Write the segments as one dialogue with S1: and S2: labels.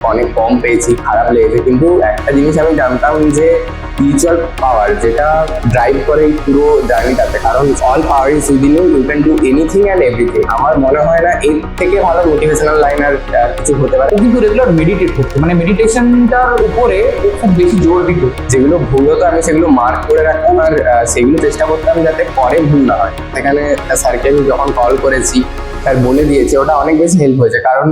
S1: অনেক কম পেয়েছি, খারাপ লেগেছে, কিন্তু একটা জিনিস আমি জানতাম যে স্পিরিচুয়াল পাওয়ার যেটা ড্রাইভ করে এই পুরো জার্নিটাতে, কারণ all power is within you, you can do anything and everything. আমার মনে হয় না এর থেকে ভালো মোটিভেশনাল লাইন আর কিছু হতে পারে।
S2: ও কিন্তু রেগুলার মেডিটেট করতো, মানে মেডিটেশনটার উপরে ও খুব বেশি জোর দিত।
S1: যেগুলো ভুল হতো আমি সেগুলো মার্ক করে রাখতাম আর সেগুলো চেষ্টা করতাম যাতে পরে ভুল না হয়। সেখানে স্যারকে আমি যখন কল করেছি, স্যার বলে দিয়েছে, ওটা অনেক বেশি হেল্প হয়েছে। কারণ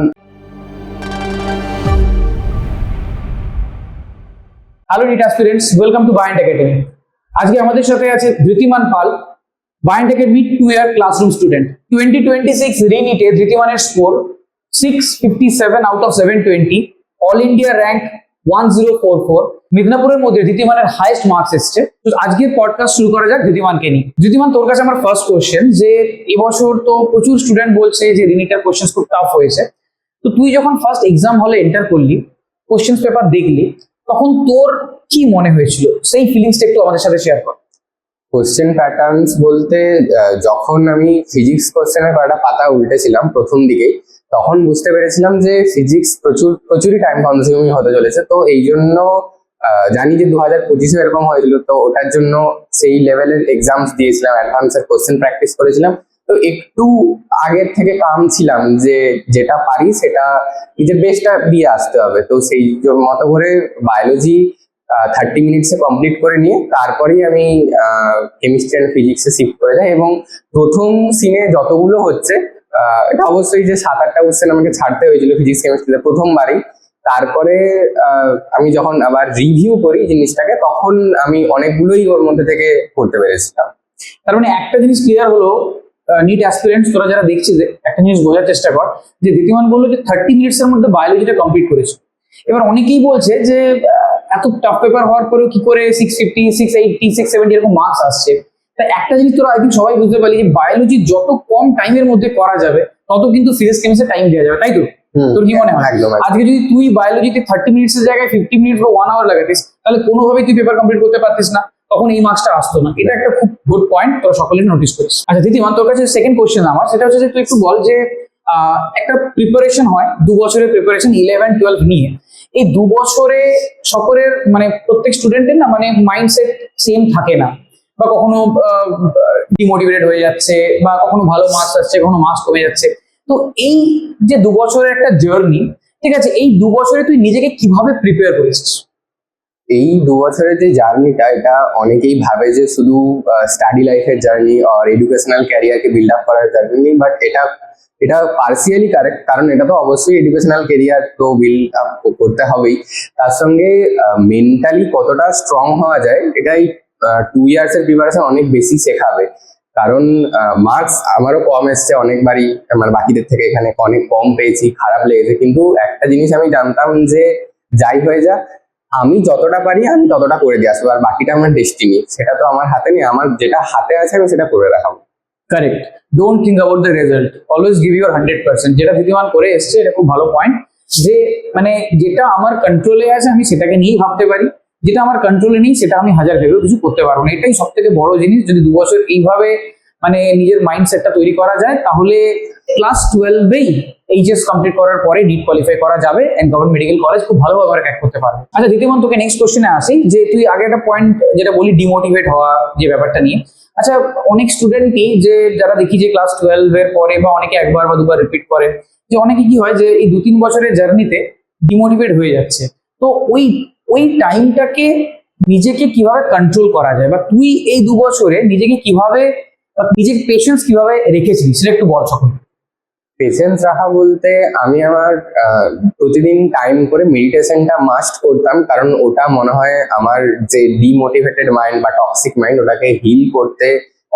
S2: hello NEET aspirants, welcome to Vibrant Academy. আজকে আমাদের সাথে আছে Dhritiman Pal, Vibrant Academy 2 year classroom student. 2026 রিনিটে ধৃতিমানের score 657 out of 720, all India rank 1044। মিদনাপুরের মধ্যে ধৃতিমানের হাইয়েস্ট মার্কস এসছে। তো আজকের পডকাস্ট শুরু করা যাক ধৃতিমানকে নিয়ে। ধৃতিমান, তোর কাছে আমার ফার্স্ট কোয়েশ্চেন, যে এবছর তো প্রচুর স্টুডেন্ট বলছে যে রিনিটার কোয়েশ্চেন খুব টাফ হয়েছে। তো তুই যখন ফার্স্ট এক্সাম হলে এন্টার করলি, কোয়েশ্চেন পেপার দেখলি, তখন তোর কি মনে হয়েছিল? সেই ফিলিংসটা একটু আমাদের সাথে শেয়ার কর।
S1: কোশ্চেন প্যাটার্নস বলতে যখন আমি ফিজিক্স কোশ্চেনের কয়েকটা পাতা উল্টেছিলাম প্রথম দিকেই, তখন বুঝতে পেরেছিলাম যে ফিজিক্স প্রচুরই টাইম কনজিউমিং হতে চলেছে। তো এই জন্য জানি যে 2025 এরকম হয়েছিল, তো ওটার জন্য সেই লেভেলের এক্সামস দিয়েছিলাম, অ্যাডভান্সের কোশ্চেন প্র্যাকটিস করেছিলাম। তো একটু আগের থেকে কাম ছিলাম যে যেটা পারি সেটা নিজের বেস্টটা দিয়ে আসতে হবে। তো সেই মতো করে বায়োলজি 30 মিনিটসে কমপ্লিট করে নিয়ে তারপরেই আমি কেমিস্ট্রি অ্যান্ড ফিজিক্সে শিফট করে যাই। এবং প্রথম সিনে যতগুলো হচ্ছে, এটা অবশ্যই যে 7-8টা কোশ্চেন আমাকে ছাড়তে হয়েছিল ফিজিক্স কেমিস্ট্রিতে প্রথমবারই। তারপরে আমি যখন আবার রিভিউ করি জিনিসটাকে, তখন আমি অনেকগুলোই ওর মধ্যে থেকে করতে পেরেছিলাম।
S2: তার মানে একটা জিনিস ক্লিয়ার হলো, নিট অ্যাসপিরেন্টস তোরা যারা দেখছিস, একটা জিনিস বোঝার চেষ্টা কর, যে ধৃতিমান বললো যে 30 মিনিটসের মধ্যে বায়োলজিটা কমপ্লিট করেছে। এবার অনেকেই বলছে যে এত টাফ পেপার হওয়ার পরেও কি করে 650, 680, 670 এরকম মার্কস আসছে। তাই একটা জিনিস তোরা আই থিঙ্ক সবাই বুঝতে পারলি, যে বায়োলজি যত কম টাইমের মধ্যে করা যাবে তত কিন্তু ফিজিক্স কেমিস্ট্রি টাইম দেওয়া যাবে, তাই তো? তোর কি মনে হয়? আজকে যদি তুই বায়োলজিতে 30 মিনিটসের জায়গায় 50 মিনিট বা 1 আওয়ার লাগাতিস, তাহলে কোনোভাবেই তুই পেপার কমপ্লিট করতে পারতিস না, তখন এই মার্কসটা আসতো না। এটা একটা খুব গুড পয়েন্ট, তোরা সকলেই নোটিস করিস। আচ্ছা ধৃতিমান, তোর কাছে সেকেন্ড কোশ্চেন আমার, সেটা হচ্ছে যে তুই একটু বল যে একটা প্রিপারেশন হয় 2 বছরের প্রিপারেশন 11-12 নিয়ে, এই 2 বছরে সকলের মানে প্রত্যেক স্টুডেন্টের না মানে মাইন্ডসেট সেম থাকে না, বা কখনো ডিমোটিভেটেড হয়ে যাচ্ছে, বা কখনো ভালো মার্কস আসছে, কখনো মার্কস কমে যাচ্ছে। তো এই যে 2 বছরের একটা জার্নি, ঠিক আছে, এই 2 বছরে তুই নিজেকে কিভাবে প্রিপেয়ার করেছিস?
S1: এই 2 বছরের যে জার্নিটা, এটা অনেকেই ভাবে যে শুধু স্টাডি লাইফের জার্নি আর এডুকেশনাল ক্যারিয়ারকে বিল্ড আপ করার জার্নি, বাট এটা পার্সিয়ালি কারেক্ট। কারণ এটা তো অবশ্যই এডুকেশনাল ক্যারিয়ার তো বিল্ড আপ করতে হবেই, তার সঙ্গে মেন্টালি কতটা স্ট্রং হওয়া যায় এটাই 2 ইয়ার্সের প্রিপারেশন অনেক বেশি শেখাবে। কারণ মার্কস আমারও কম এসছে অনেকবারই, মানে বাকিদের থেকে এখানে অনেক কম পেয়েছি, খারাপ লেগেছে, কিন্তু একটা জিনিস আমি জানতাম যে যাই হয়ে যাক, আমি যতটা পারি আমি ততটা করে দিয়ে আসবো, আর বাকিটা আমার ডেস্টিনি, সেটা তো আমার হাতে নেই। আমার যেটা হাতে আছে আমি সেটা করে রাখাবো।
S2: Correct, don't think about the result, always give your 100%। যেটা ধৃতিমান করে এসছে এটা খুব ভালো পয়েন্ট, যে মানে যেটা আমার কন্ট্রোলে আছে আমি সেটাকে নিয়েই ভাবতে পারি, যেটা আমার কন্ট্রোলে নেই সেটা আমি হাজার ভেবেও কিছু করতে পারবো না। এটাই সব থেকে বড় জিনিস। যদি 2 বছর এইভাবে মানে নিজের মাইন্ডসেটটা তৈরি করা যায়, তাহলে ক্লাস 12-এই এইচএস কমপ্লিট করার পরে নিট কোয়ালিফাই করা যাবে এন্ড গভর্নমেন্ট মেডিকেল কলেজ খুব ভালোভাবে ক্র্যাক করতে পারবে। আচ্ছা ধৃতিমান, তোকে নেক্সট কোশ্চেনে আসি, যে তুই আগে একটা পয়েন্ট যেটা বলি ডিমোটিভেট হওয়া যে ব্যাপারটা নিয়ে। আচ্ছা, অনেক স্টুডেন্টই যে যারা দেখি যে ক্লাস 12-এর পরে, বা অনেকে একবার বা দুবার রিপিট করে, যে অনেকে কি হয় যে এই 2-3 বছরের জার্নিতে ডিমোটিভেট হয়ে যাচ্ছে। তো ওই টাইমটাকে নিজেকে কিভাবে কন্ট্রোল করা যায়, বা তুই এই 2 বছরে নিজেকে কিভাবে, নিজের পেশেন্স কিভাবে রেখেছিস সেটা একটু বল সকল।
S1: পেশেন্স রাখা বলতে আমি আমার প্রতিদিন টাইম করে মেডিটেশনটা মাস্ট করতাম, কারণ ওটা মনে হয় আমার যে ডিমোটিভেটেড মাইন্ড বা টক্সিক মাইন্ড, ওটাকে হিল করতে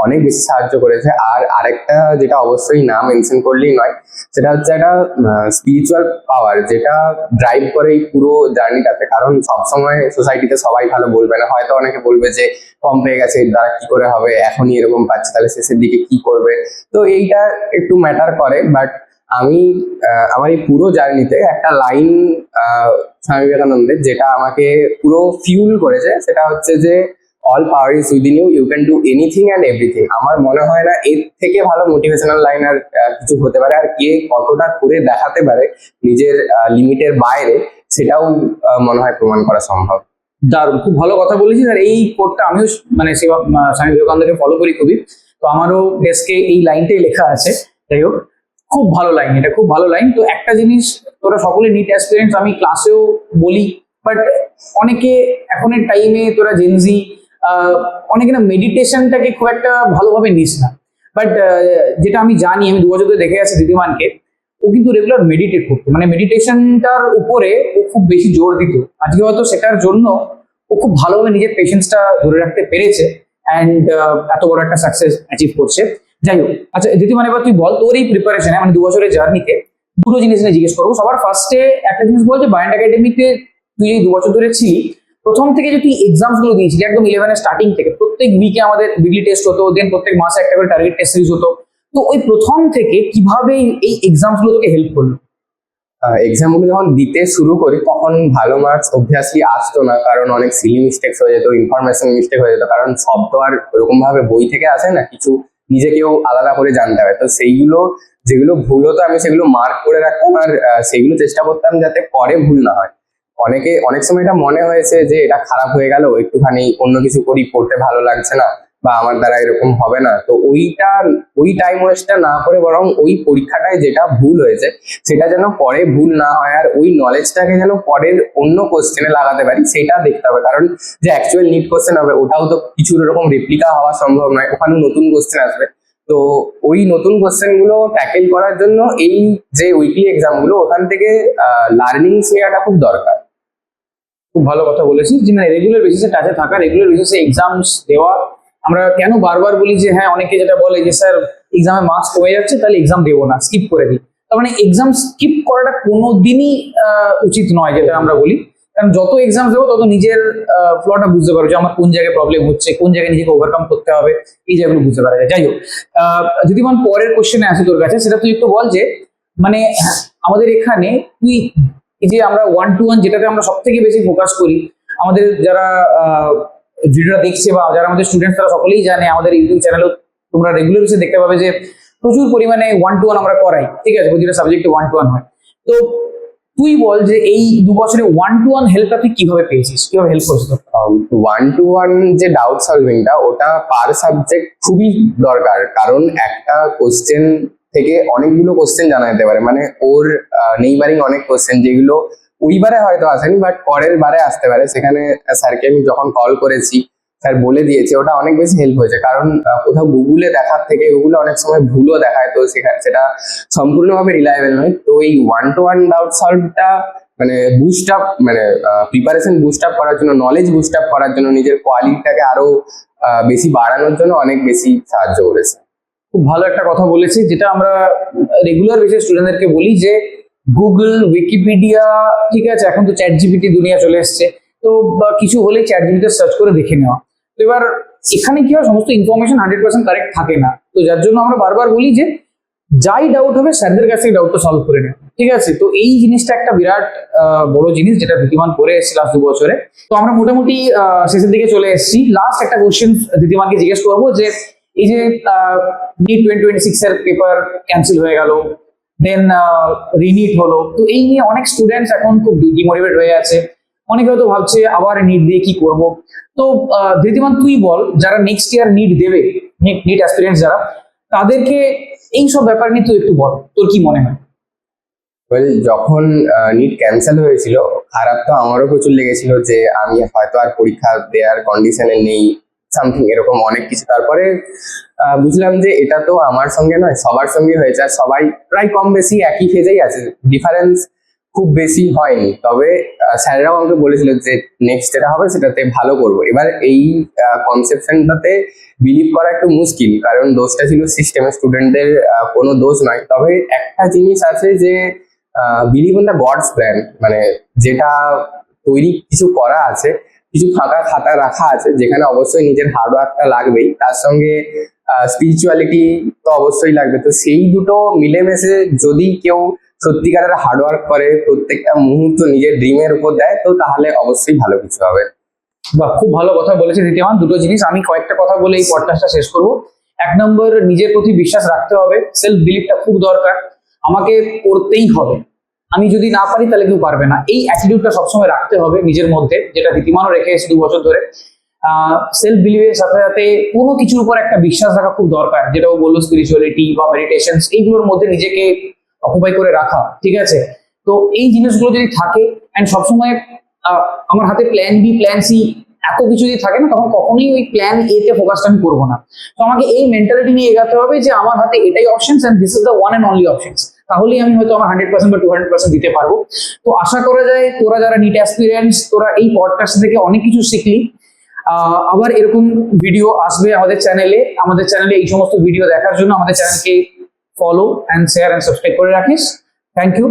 S1: অনেক বেশি সাহায্য করেছে। আর আরেকটা যেটা অবশ্যই না মেনশন করলেই নয়, সেটা হচ্ছে একটা স্পিরিচুয়াল পাওয়ার যেটা ড্রাইভ করে এই পুরো জার্নিটাতে। কারণ সবসময় সোসাইটিতে সবাই ভালো বলবে না, হয়তো অনেকে বলবে যে কম পেয়ে গেছে, এর দ্বারা কি করে হবে, এখনই এরকম পাচ্ছে, তাহলে শেষের দিকে কি করবে। তো এইটা একটু ম্যাটার করে। বাট আমি আমার এই পুরো জার্নিতে একটা লাইন স্বামী বিবেকানন্দের যেটা আমাকে পুরো ফিউল করেছে, সেটা হচ্ছে যে all power is within you, you can do anything and everything. আমার মনে হয় না এর থেকে ভালো মোটিভেশনাল লাইন আর কিছু হতে পারে। আর কে কতটা করে দেখাতে পারে নিজের লিমিটের বাইরে, সেটাও মনে হয় প্রমাণ করা সম্ভব।
S2: দারুণ, খুব ভালো কথা বলেছিস। আর এই কোডটা আমিও মানে স্বামী বিবেকানন্দকে ফলো করি খুবই, তো আমারও ডেস্কে এই লাইনটাই লেখা আছে। যাই হোক, খুব ভালো লাইন, এটা খুব ভালো লাইন। তো একটা জিনিস, তোরা সকলে নিট অ্যাসপিরেন্টস, আমি ক্লাসেও বলি, বাট অনেকে এখনের টাইমে, তোরা জেনজি, অনেকে না মেডিটেশনটাকে খুব একটা ভালোভাবে নিস না। বাট যেটা আমি জানি, আমি 2 বছর ধরে দেখে আছি দিদিমানকে, ও কিন্তু রেগুলার মেডিটেট করতো, মানে মেডিটেশনটার উপরে ও খুব বেশি জোর দিত। আজকে হয়তো সেটার জন্য ও খুব ভালোভাবে নিজের পেশেন্সটা ধরে রাখতে পেরেছে, অ্যান্ড এত বড় একটা সাকসেস অ্যাচিভ করছে। যাই হোক, আচ্ছা দিদিমান, এবার তুই বল তোর এই প্রিপারেশনে, মানে 2 বছরের জার্নিতে দুটো জিনিস নিয়ে জিজ্ঞেস করবো। সবার ফার্স্টে একটা জিনিস বল যে বায়োন্ড একাডেমিতে তুই এই 2 বছর ধরে ছিলি, প্রথম থেকে যে তুই এক্সামস গুলো দিয়েছিলি একদম 11 স্টার্টিং থেকে, প্রত্যেক উইকে আমাদের উইকলি টেস্ট হতো, দেন প্রত্যেক মাসে একটা করে টার্গেট টেস্ট সিরিজ হতো, তো ওই প্রথম থেকে কিভাবে এই এক্সামস গুলো তোকে হেল্প করলো?
S1: এক্সামগুলো যখন দিতে শুরু করি তখন ভালো মার্কস অবভিয়াসলি আসতো না, কারণ অনেক সিলি মিস্টেক্স হয়ে যেত, ইনফরমেশন মিস্টেক হয়ে যেত, কারণ সব তো আর ওরকম ভাবে বই থেকে আসে না, কিছু নিজেকেও আলাদা করে জানতে হবে। তো সেইগুলো যেগুলো ভুল হতো আমি সেগুলো মার্ক করে রাখতাম, আর সেইগুলো চেষ্টা করতাম যাতে পরে ভুল না হয়। অনেক সময় এটা মনে হয়েছে যে এটা খারাপ হয়ে গেল, একটুখানি অন্য কিছু করি, পড়তে ভালো লাগছে না, বা আমার দ্বারা এরকম হবে না, তো ওই টাইম ওয়েস্টটা না করে বরং ওই পরীক্ষাটায় যেটা ভুল হয়েছে সেটা যেন পরে ভুল না হয়, আর ওই নলেজটাকে যেন পরের অন্য কোশ্চেনে লাগাতে পারি সেটা দেখতে হবে। কারণ যে অ্যাকচুয়াল নিট কোশ্চেন হবে ওটাও তো কিছু এরকম রেপ্লিকা হওয়া সম্ভব নয়, ওখানে নতুন কোশ্চেন আসবে। তো ওই নতুন কোশ্চেন গুলো ট্যাকেল করার জন্য এই যে উইকলি এক্সাম গুলো, ওখান থেকে লার্নিংস নেওয়াটা খুব দরকার।
S2: খুব ভালো কথা বলেছিস যে না, রেগুলার বেসিসে টাচে থাকা, রেগুলার বেসিসে এক্সামস দেওয়া। আমরা কেন বারবার বলি যে হ্যাঁ, অনেকে যেটা বলে যে স্যার এক্সামে মার্কস কমে যাচ্ছে, তাহলে এক্সাম দেবো না, স্কিপ করে দিই। তার মানে এক্সাম স্কিপ করাটা কোনোদিনই উচিত নয়, যেটা আমরা বলি। কারণ যত এক্সাম দেবো তত নিজের ফ্লটা বুঝতে পারবো, যে আমার কোন জায়গায় প্রবলেম হচ্ছে, কোন জায়গায় নিজেকে ওভারকাম করতে হবে, এই জায়গাগুলো বুঝতে পারা যায়। যাই হোক, যদি মান পরের কোশ্চেনে আসি তোর কাছে, সেটা তুই একটু বল যে মানে আমাদের এখানে তুই, এই যে আমরা 1-to-1 যেটাতে আমরা সব থেকে বেশি ফোকাস করি, আমাদের যারা ভিডিওটা দেখছে বা যারা আমাদের স্টুডেন্ট, তারা সকলেই জানে, আমাদের ইউটিউব চ্যানেলেও তোমরা রেগুলার বেসিসে দেখতে পাবে যে প্রচুর পরিমাণে 1-to-1 আমরা করাই, ঠিক আছে, প্রতিটা সাবজেক্টে 1-to-1 হয়। তো তুই বল যে এই 2 বছরে 1-to-1 হেল্পটা তুই কিভাবে পেয়েছিস, কিভাবে হেল্প করেছিস তোর?
S1: 1-to-1 যে ডাউট সলভিংটা, ওটা পার সাবজেক্ট খুবই দরকার, কারণ একটা কোশ্চেন থেকে অনেকগুলো কোশ্চেন জানা যেতে পারে, মানে ওর নেইবারিং অনেক কোশ্চেন যেগুলো ওইবারে হয়তো আসেনি বাট পরের বারে আসতে পারে। সেখানে স্যারকে আমি যখন কল করেছি, স্যার বলে দিয়েছে, ওটা অনেক বেশি হেল্প হয়েছে। কারণ কোথাও গুগলে দেখার থেকে গুগলে অনেক সময় ভুলও দেখায়, তো সেখানে সেটা সম্পূর্ণভাবে রিলায়েবল নয়। তো এই 1-to-1 ডাউট সলভটা মানে বুস্ট আপ, মানে প্রিপারেশন বুস্ট আপ করার জন্য, নলেজ বুস্ট আপ করার জন্য, নিজের কোয়ালিটিটাকে আরো বেশি বাড়ানোর জন্য অনেক বেশি সাহায্য করেছে।
S2: খুব ভালো একটা কথা বলেছি, যেটা আমরা রেগুলার বেসিস স্টুডেন্টদেরকে বলি যে গুগল, উইকিপিডিয়া, ঠিক আছে, এখন তো চ্যাট জিপিটি দুনিয়া চলে এসছে, তো কিছু হলে চ্যাট জিপিটি সার্চ করে দেখে নেওয়া। তো এবার এখানে কি হয়, সমস্ত ইনফরমেশন 100% কারেক্ট থাকে না, তো যার জন্য আমরা বারবার বলি যে যাই ডাউট হবে স্যারদের কাছ থেকে ডাউটটা সলভ করে নেওয়া, ঠিক আছে। তো এই জিনিসটা একটা বিরাট বড় জিনিস, যেটা দিদিমান করে এসেছে লাস্ট 2 বছরে। তো আমরা মোটামুটি শেষের দিকে চলে এসেছি। লাস্ট একটা কোশ্চেন দিদিমানকে জিজ্ঞেস করবো যে এই যে নিট 2026 এর পেপার ক্যান্সেল হয়ে গেল, দেন রিনিট হলো, তো এই নিয়ে অনেক স্টুডেন্টস এখন খুব ডিমোটিভেট হয়ে আছে, অনেকে হয়তো ভাবছে আবার নিট দিয়ে কি করব। তো ধৃতিমান, তুই বল, যারা নেক্সট ইয়ার নিট দেবে, নিট অ্যাসপিরেন্টস যারা, তাদেরকে এই সব ব্যাপার নিয়ে তুই একটু বল, তোর কি মনে হয়?
S1: যখন নিট ক্যান্সেল হয়েছিল, খারাপ তো আমারও প্রচুর লেগেছিল যে আমি হয়তো আর পরীক্ষা দেওয়ার কন্ডিশনে নেই, সামথিং এরকম অনেক কিছু। তারপরে বুঝলাম যে এটা তো আমার সঙ্গে নয়, সবার সঙ্গে হয়েছে, আর সবাই প্রায় কম বেশি একই ফেজেই আছে, ডিফারেন্স খুব বেশি হয়নি। তবে স্যাররাও আমাকে বলেছিল যে নেক্সট যেটা হবে সেটাতে ভালো করবো। এবার এই কনসেপশনটাতে বিলিভ করা একটু মুশকিল, কারণ দোষটা ছিল সিস্টেমের, স্টুডেন্টদের কোনো দোষ নয়। তবে একটা জিনিস আছে যে believe on the God's plan, মানে যেটা তৈরি কিছু করা আছে, কিছু ফাঁকা খাতা রাখা আছে, যেখানে অবশ্যই নিজের হার্ডওয়ার্কটা লাগবেই, তার সঙ্গে স্পিরিচুয়ালিটি তো অবশ্যই লাগবে। তো সেই দুটো মিলেমিশে যদি কেউ সত্যিকারের হার্ডওয়ার্ক করে, প্রত্যেকটা মুহূর্ত নিজের ড্রিমের উপর দেয়, তো তাহলে অবশ্যই ভালো কিছু হবে।
S2: বা খুব ভালো কথা বলেছে ঋতিমান। দুটো জিনিস আমি কয়েকটা কথা বলে এই পডকাস্টটা শেষ করব। 1 নম্বর, নিজের প্রতি বিশ্বাস রাখতে হবে, সেলফ বিলিফটা খুব দরকার, আমাকে করতেই হবে, আমি যদি না পারি তাহলে কেউ পারবে না, এই অ্যাটিটিউডটা সবসময় রাখতে হবে নিজের মধ্যে, যেটা রীতিমানও রেখে এসেছে 2 বছর ধরে। সেলফ বিলিভের সাথে সাথে কোনো কিছুর উপর একটা বিশ্বাস রাখা খুব দরকার, যেটা ও বললো স্পিরিচুয়ালিটি বা মেডিটেশন, এইগুলোর মধ্যে নিজেকে অকুপাই করে রাখা, ঠিক আছে? তো এই জিনিসগুলো যদি থাকে অ্যান্ড সবসময় আমার হাতে প্ল্যান বি, প্ল্যান সি, এত কিছু যদি থাকে না, তখন কখনোই ওই প্ল্যান এ তে ফোকাসটা আমি করবো না। তো আমাকে এই মেন্টালিটি নিয়ে এগাতে হবে যে আমার হাতে এটাই options and this is the one and only options, তাহলেই আমি হয়তো আমার 100% বা 200% দিতে পারবো। তো আশা করা যায় তোরা যারা নিট অ্যাসপিরেন্টস, তোরা এই পডকাস্ট থেকে অনেক কিছু শিখলি। আবার এরকম ভিডিও আসবে আমাদের চ্যানেলে এই সমস্ত ভিডিও দেখার জন্য আমাদের চ্যানেলকে follow and share and subscribe করে রাখিস। Thank you.